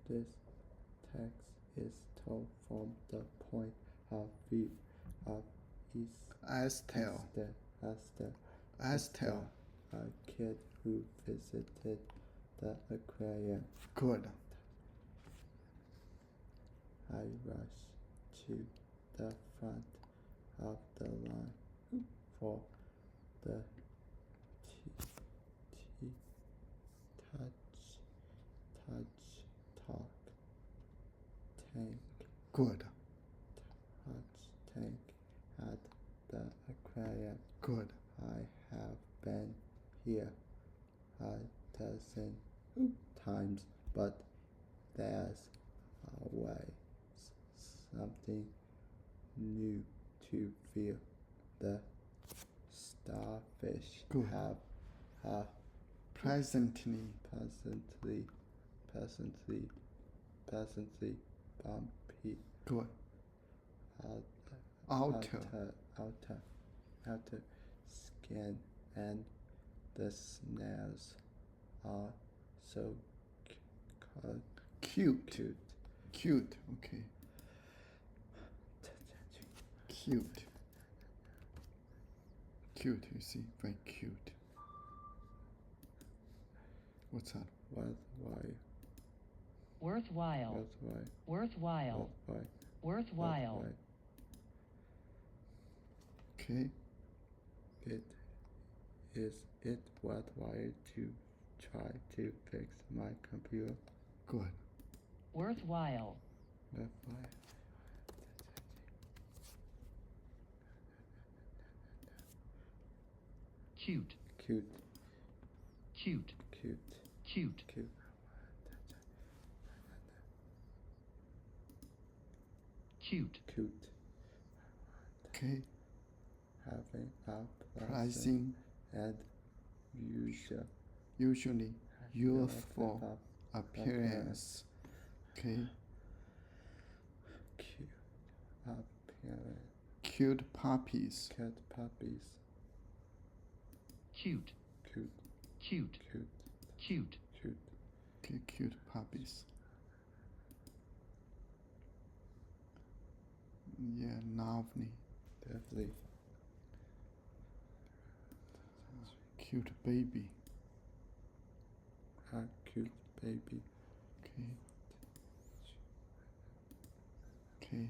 This text is told from the point of view of Estelle, a kid who visited the aquarium. good. I rush to the front of the line for the talk tank. Good, Touch tank at the aquarium. good. I have been here a dozen times, but there's always something new to feel. The starfish Good. have a Presently, pleasantly bumpy good. outer skin, and the snails are so Cute, cute. cute, okay. Cute. Cute, you see, very cute. What's that? Worthwhile. Okay, Is it worthwhile to try to fix my computer? good. Worthwhile. Worthwhile. Cute. Cute. Cute. Cute. Cute. Cute. Cute. Cute. Okay, Having a pleasant pricing, and usual usually youthful appearance. Okay, cute appearance. cute puppies. Cat puppies. Cute. Cute. Cute. Cute. Cute. Cute. Okay, cute puppies. Yeah, lovely. Definitely. Cute baby. A cute baby. Okay. Okay.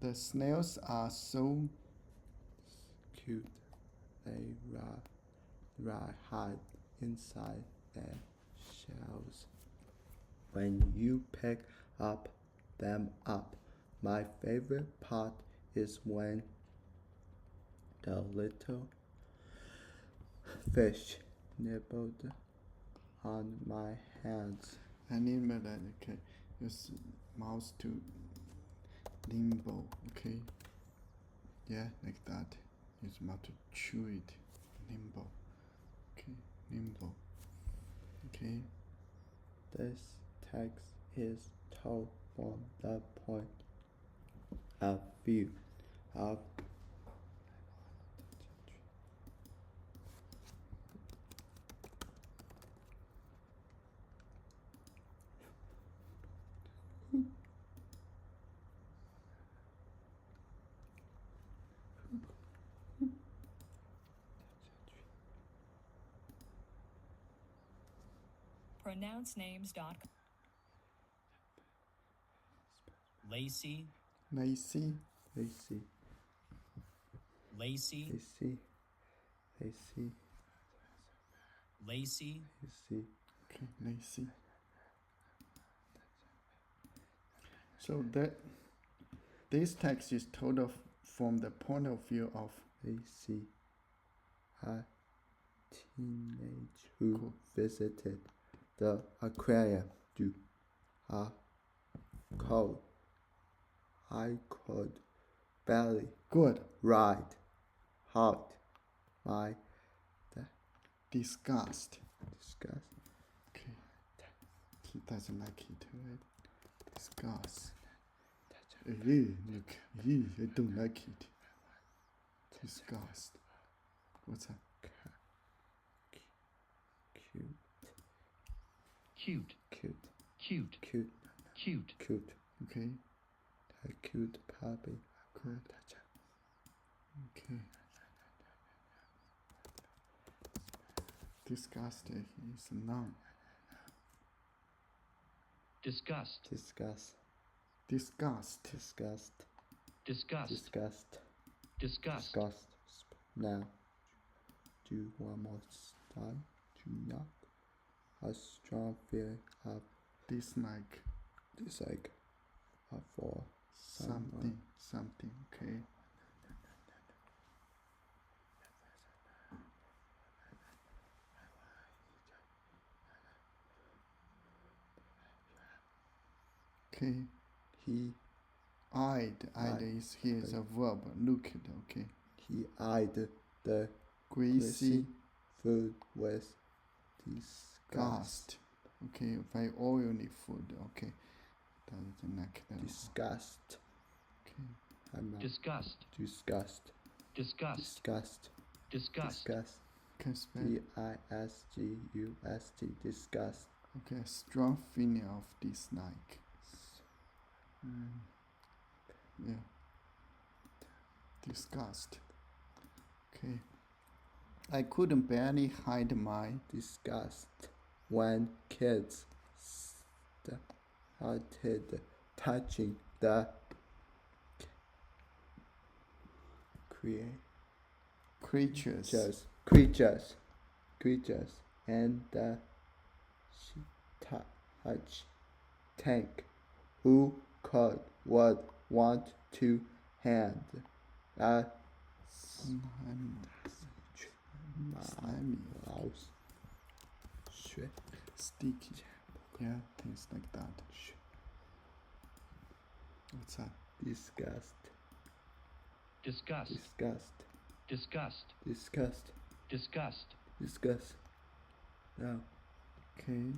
The snails are so Cute. They hide inside their shells. When you pick them up, my favorite part is when the little fish nibbled on my hands. animal that okay. Use mouse to limbo. Okay. Yeah, like that. Use mouth to chew it. Limbo. Okay, limbo. Okay. This text is told from the point of view of pronouncenames.com. Lacey, Lacy. Lacy. Lacey, Lacy. Lacy. Lacey, Lacy. Okay, Lacy. So that this text is told of from the point of view of Lacy. A teenage who Cool. visited the aquarium. Cold. I could barely good, ride. Hot. My disgust. disgust. Okay. He doesn't like it, right? Disgust. Look. I don't like it. Disgust. What's that? Cute. Cute. cute, cute, cute, cute, cute. Okay. A cute puppy. Good. Okay. Disgusted is a noun. disgust, Disgust, Disgust. disgust, disgust, disgust, disgust, disgust. Now, do one more time. Do not a strong feeling of Dislike dislike for someone. something. Okay. Okay. He Eyed Eyed. is here is a verb. Looked. Okay. he eyed the Greasy food with disgust. gust. Okay. Very oily food. Okay. Disgust. Okay. I'm not disgust, disgust. disgust, Disgust. disgust, Disgust. Can spell. Disgust. Disgust. Okay. Strong feeling of dislike. Yeah. Disgust. Okay. I couldn't barely hide my Disgust when kids started touching the creatures. creatures and the touch tank. Who would want to hand a Slimy. mouse Sticky. Yeah, things like that. What's that? disgust, disgust, disgust, disgust, disgust, disgust, disgust. Now, Okay.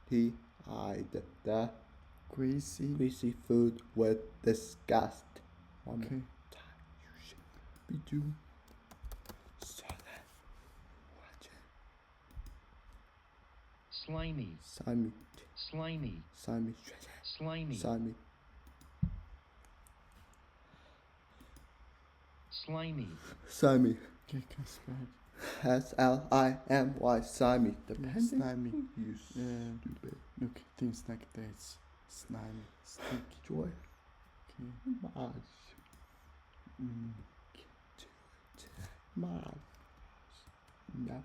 he eyed the Greasy. greasy food with disgust. One more Okay. time, you should be doing so that watch it. slimy, Simon, slimy, Simon, slimy, Simon, slimy, Simon. Okay, can spell. Slimy, Simon. Yeah, Depending. slimy. You Yeah. stupid. Look, things like this. Slimy. Sticky. Joy. Okay. Mars. Mm. Do it. Mars. Not.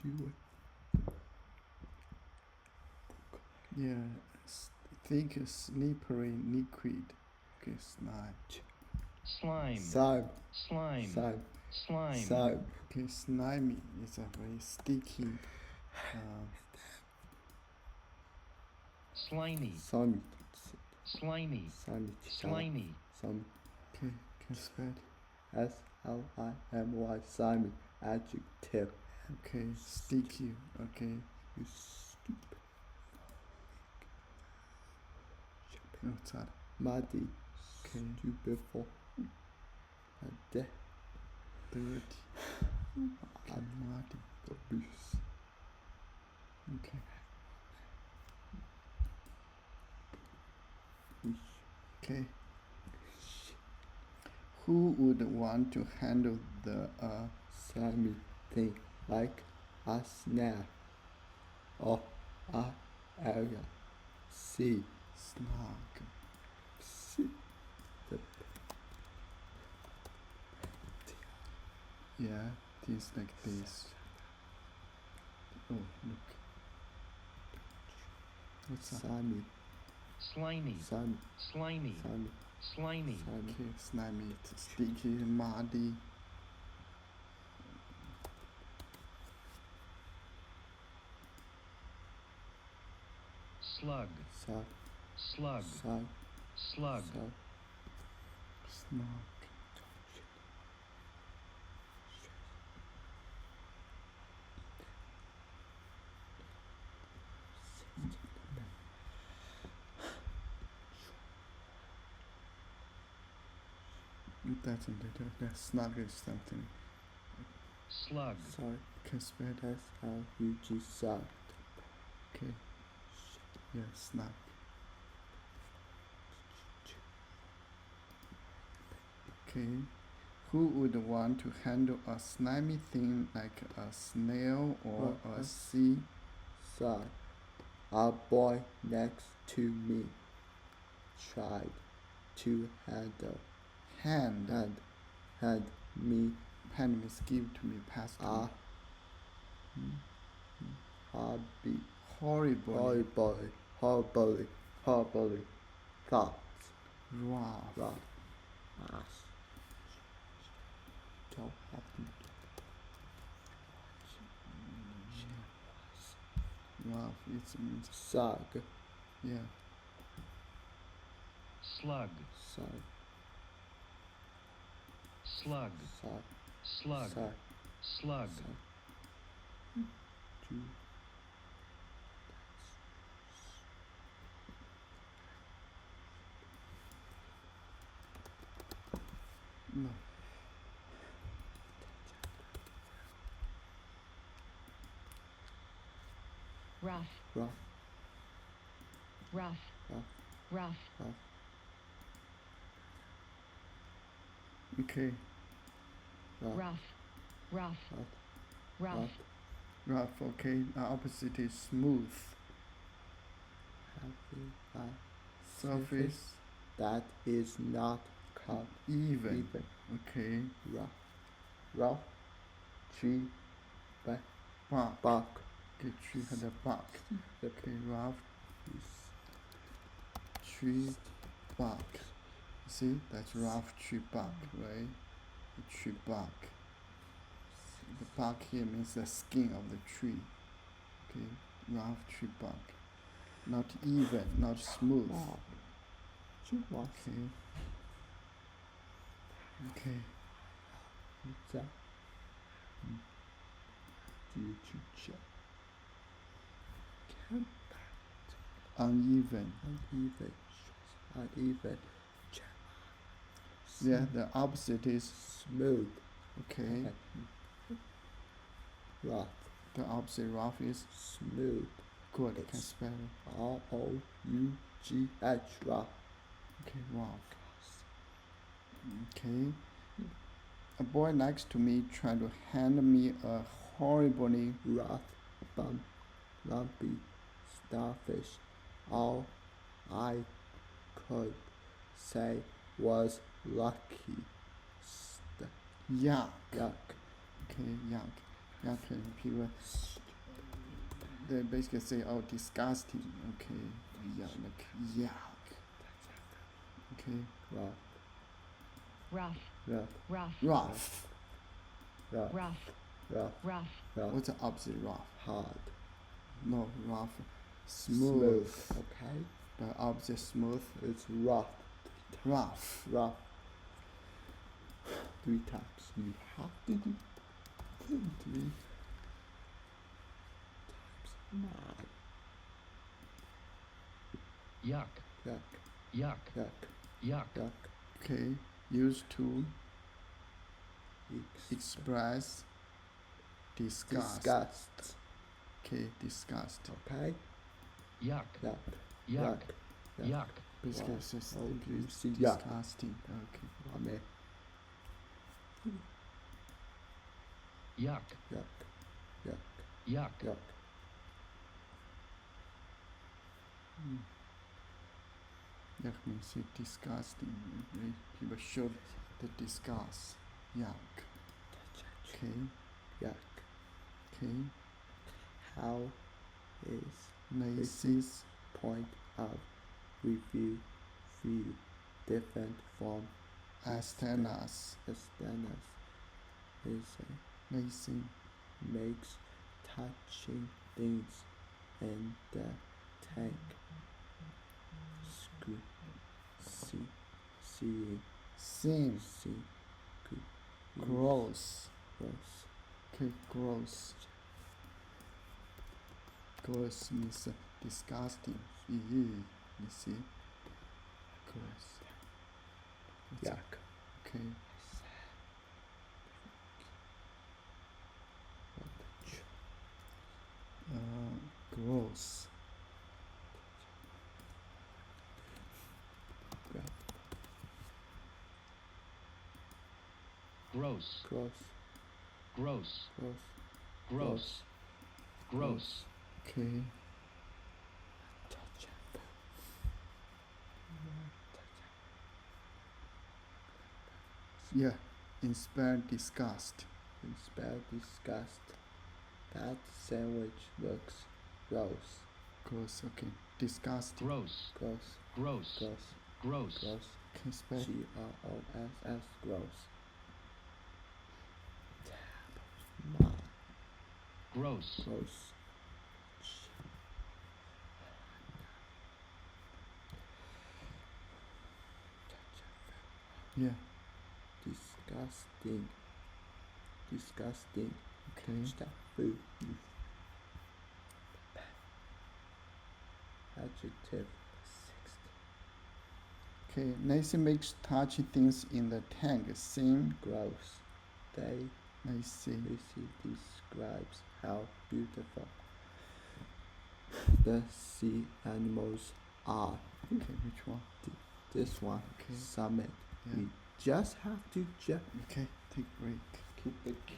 Do it. Yeah. Thick, slippery liquid. Okay, slime. slime, Slime. slime, Slime. slime, Slime. Okay, slimy is a very sticky. slimy, Slimy. slimy, Slimy. slimy, Slimy. Okay, can spell. Slimy. Slimy. Adjective. Okay, sticky. Okay. You stupid. What's that? Muddy. Okay. Stupid for. Dirty. Okay, muddy. Abuse. Okay. Okay. Who would want to handle the Slimy thing like a snare or a area. C. slug? C. The Yeah, things like this. Oh, look. What's that? slimy. slimy, Slimy. slimy, Slimy. slimy, Slimy. Okay, slimy, sticky, muddy. slug, Slug. slug, Slug. slug, Slug. Snug. That's a little. That slug is something. Slug. Sorry. Can spell it. S-L-U-G, slug. Okay. Yeah, slug. Okay. Who would want to handle a slimy thing like a snail or a sea? Slug. Our boy next to me tried to handle Hand. me Hand means give to me, pass to a me. hobby. Horribly. Horribly thoughts. Rough. Ass. Don't happen. Rough. It means Sug. yeah. Slug. Sug. Slug. Sug. Slug. Sug. Slug. Two. No. Rough. Rough. Rough. Rough. Rough. Rough. Okay. Rough. Rough. Rough. Rough. Rough. Rough. Okay. The opposite is smooth. Happy. Surface. That is not cut. Even. Okay. Rough. Rough. Tree. Bark. Bark. Okay. Tree had a bark. Okay. Rough. Tree. Bark. See, that's rough tree bark, right? The tree bark. The bark here means the skin of the tree. Okay, rough tree bark. Not even, not smooth. Rough. Okay. Okay. That. Did you check? Uneven. Uneven. Yeah, the opposite is Smooth. okay. Rough. The opposite rough is Smooth. good. It's Can spell it. R-O-U-G-H. Rough. Okay, rough. Okay. A boy next to me tried to hand me a horribly Rough. Lumpy. Starfish. All I could say was lucky. yuck. Yuck. Okay, yuck. Yuck. People they basically say, oh, disgusting. Okay, yuck. Like yuck. Okay, Rough. Rough. Rough. Rough. rough. Rough. Rough. Rough. Rough. Rough. What's the opposite rough? Hard. No, rough. Smooth. Okay. The opposite smooth. It's rough. Rough. Rough. 3 times. You have to do 3 times. 9. Yuck. Yuck. Yuck. Yuck. Yuck. Yuck. Okay, used to Ex- express disgust. Disgust. Okay, disgust. Okay. Yuck. Yuck. Yuck. Yuck. Yuck. Basically, Wow. it's just Oh, it's you see, yuck. disgusting. Okay. Amen. Yuck. Yuck. Yuck. Yuck. Yuck. Yuck means it's disgusting. Right? People show the disgust. Yuck. Okay. Yuck. Okay. How is Macy's point of review different from Astenas. Astenas? Is Macy. makes touching things in the tank. Seeing. Seems gross. Gross. Okay, gross. Gross means disgusting. You see? Gross. What's Yuck. Okay. Gross. Gross. Gross. Gross. Gross. Gross. Gross. Okay. Yeah. Inspire disgust. Inspire disgust. That sandwich looks gross. Gross. Okay. Disgust. Gross. Gross. Gross. Gross. Gross. Gross. Okay. Spell. Gross. Gross. Ma. Gross. Gross. Yeah. Disgusting. Disgusting. Okay. Touch that food. You Adjective. Okay. Nancy makes touchy things in the tank seem Gross. They Nancy. describes how beautiful the sea animals are. Okay. Which one? This one. Okay. Summit. Yeah. We just have to Okay. Take break. keep the kid.